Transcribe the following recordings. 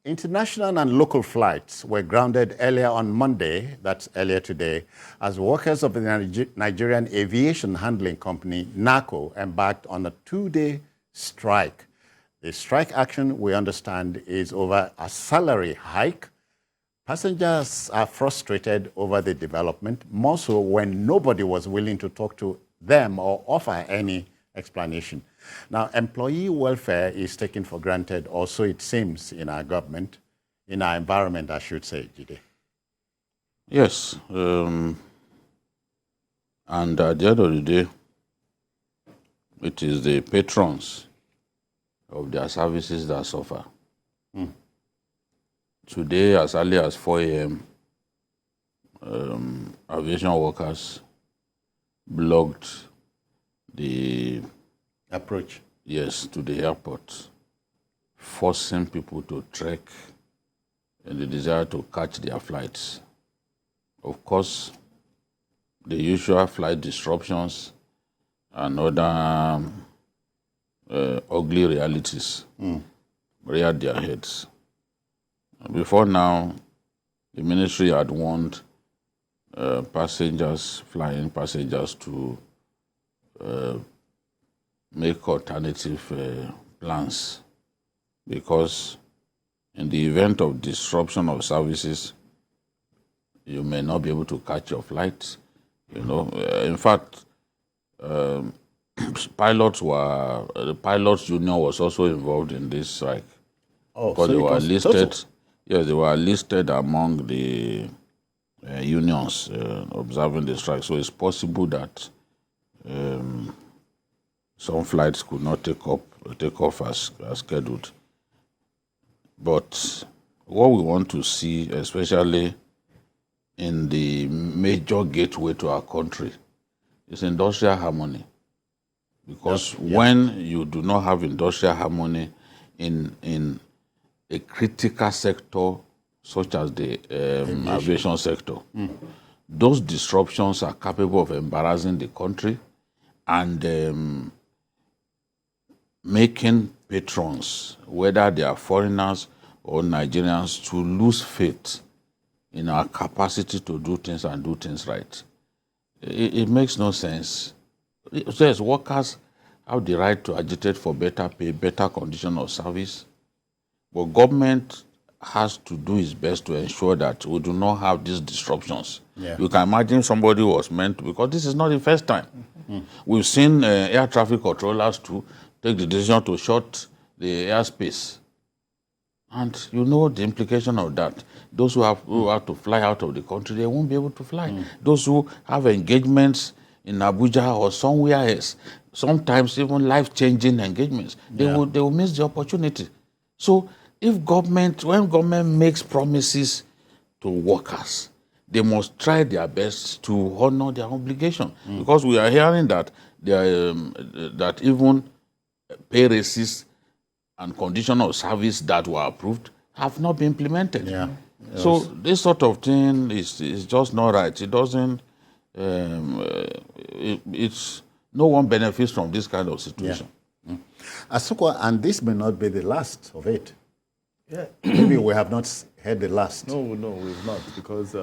International and local flights were grounded earlier on Monday, that's earlier today, as workers of the Nigerian Aviation Handling Company, NACO, embarked on a 2-day strike. The strike action, we understand, is over a salary hike. Passengers are frustrated over the development, more so when nobody was willing to talk to them or offer any explanation. Now, employee welfare is taken for granted, or so it seems, in our government, in our environment, I should say, Jide. Yes. And at the end of the day, it is the patrons of their services that suffer. Today, as early as 4 a.m., aviation workers blocked the approach, yes, to the airport, forcing people to trek in the desire to catch their flights. Of course, the usual flight disruptions and other ugly realities reared their heads. Before now, the ministry had warned flying passengers to make alternative plans, because in the event of disruption of services, you may not be able to catch your flight. In fact, the pilots union was also involved in this strike. Because so they were listed. Yes, they were listed among the unions observing the strike. So it's possible that some flights could not take off as scheduled. But what we want to see, especially in the major gateway to our country, is industrial harmony. Because when you do not have industrial harmony in a critical sector such as the aviation sector, those disruptions are capable of embarrassing the country and making patrons, whether they are foreigners or Nigerians, to lose faith in our capacity to do things and do things right. It makes no sense. Yes, workers have the right to agitate for better pay, better condition of service, but government has to do its best to ensure that we do not have these disruptions. You can imagine somebody was meant to, because this is not the first time. We've seen air traffic controllers to take the decision to shut the airspace. And you know the implication of that. Those who have to fly out of the country, they won't be able to fly. Those who have engagements in Abuja or somewhere else, sometimes even life-changing engagements, they will miss the opportunity. So when government makes promises to workers, they must try their best to honor their obligation. Because we are hearing that that even pay raises and condition of service that were approved have not been implemented. So this sort of thing is just not right. It doesn't. It's no one benefits from this kind of situation. Asukwa, and this may not be the last of it. Maybe we have not heard the last. No, we've not, because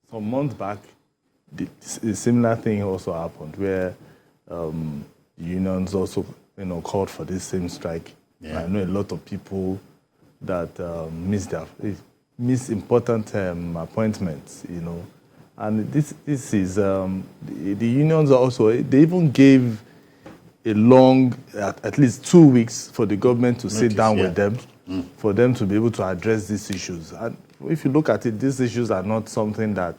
some months back, a similar thing also happened where unions also, called for this same strike. I know a lot of people that miss important appointments, and this is the unions also. They even gave a long, at least 2 weeks, for the government to sit down with them, for them to be able to address these issues. And if you look at it, these issues are not something that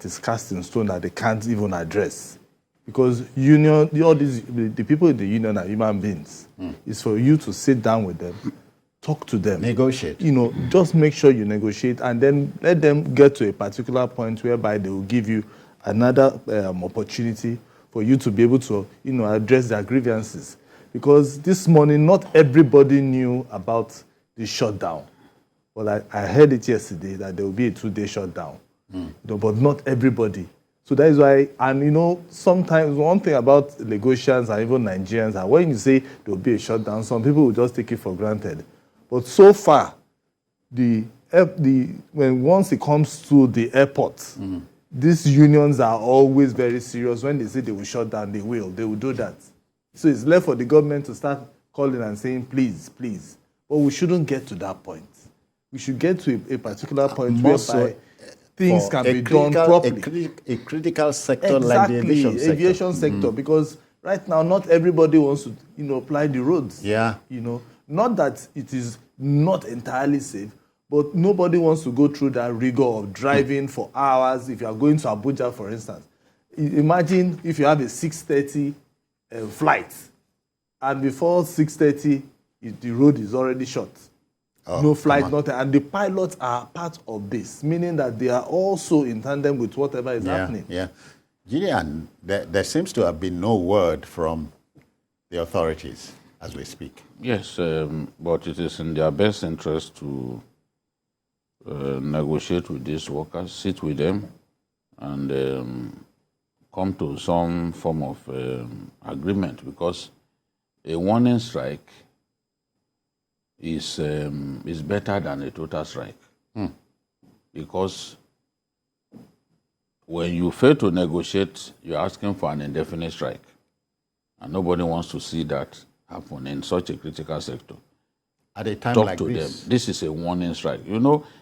is cast in stone that they can't even address. Because the people in the union are human beings. It's for you to sit down with them, talk to them. Negotiate. Just make sure you negotiate, and then let them get to a particular point whereby they will give you another opportunity for you to be able to, address their grievances. Because this morning, not everybody knew about the shutdown. Well, I heard it yesterday that there will be a 2-day shutdown. But not everybody. So that is why, and sometimes one thing about Lagosians and even Nigerians, and when you say there will be a shutdown, some people will just take it for granted. But so far, once it comes to the airport, these unions are always very serious. When they say they will shut down, they will do that. So it's left for the government to start calling and saying, please, please. But we shouldn't get to that point. We should get to a particular point whereby things can be done properly. A critical sector like the aviation sector. Because right now, not everybody wants to, apply the roads. Yeah. Not that it is not entirely safe, but nobody wants to go through that rigor of driving for hours. If you are going to Abuja, for instance, imagine if you have a 6:30 flight, and before 6:30, the road is already shut. Oh, no flight, nothing. And the pilots are part of this, meaning that they are also in tandem with whatever is happening. Yeah. Gillian, there seems to have been no word from the authorities as we speak. Yes, but it is in their best interest to negotiate with these workers, sit with them, and come to some form of agreement, because a warning strike is better than a total strike. Because when you fail to negotiate, you're asking for an indefinite strike. And nobody wants to see that happen in such a critical sector. At a time Talk like to this. them. This is a warning strike.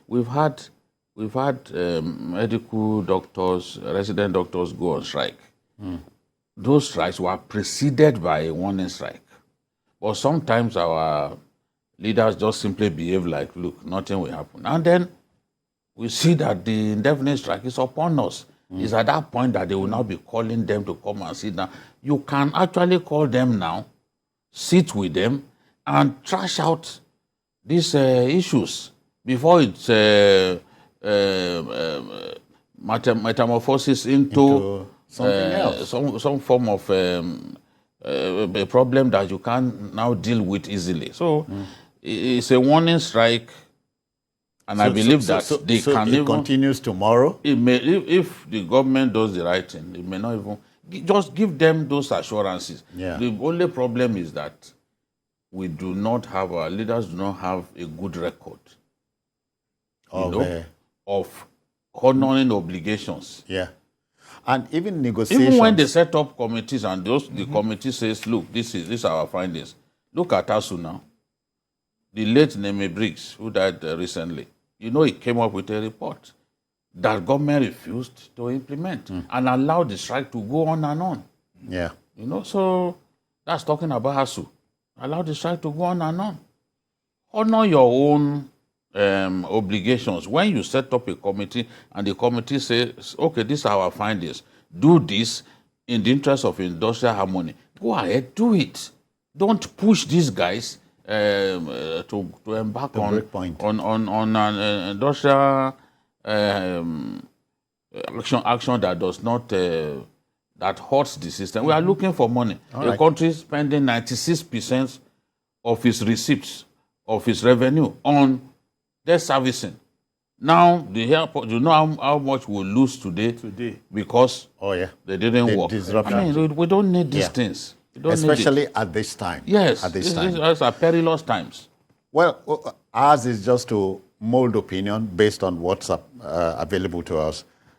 We've had medical doctors, resident doctors go on strike. Those strikes were preceded by a warning strike. But sometimes our leaders just simply behave like, look, nothing will happen. And then we see that the indefinite strike is upon us. It's at that point that they will now be calling them to come and sit down. You can actually call them now, sit with them, and trash out these issues before it's metamorphosis into something else. Some form of a problem that you can now deal with easily. So it's a warning strike, and I believe that they can even continues tomorrow. It may, if the government does the right thing, it may not even just give them those assurances. Yeah. The only problem is that we do not have, our leaders do not have a good record of honoring obligations. Yeah. And even negotiations. Even when they set up committees and the committee says, look, these are our findings. Look at ASU now. The late Neme Briggs, who died recently, he came up with a report that government refused to implement and allowed the strike to go on and on. Yeah. So that's talking about ASU. Allow the strike to go on and on. Honor your own obligations. When you set up a committee and the committee says, okay, these are our findings, do this in the interest of industrial harmony, go ahead, do it. Don't push these guys to embark on an industrial action that does not that hurts the system. We are looking for money. The country is spending 96% of its receipts, of its revenue on debt servicing. Now, the airport, how much we'll lose today because they didn't work. We don't need these things. Especially at this time. Yes, at this time. These are perilous times. Well, ours is just to mold opinion based on what's available to us.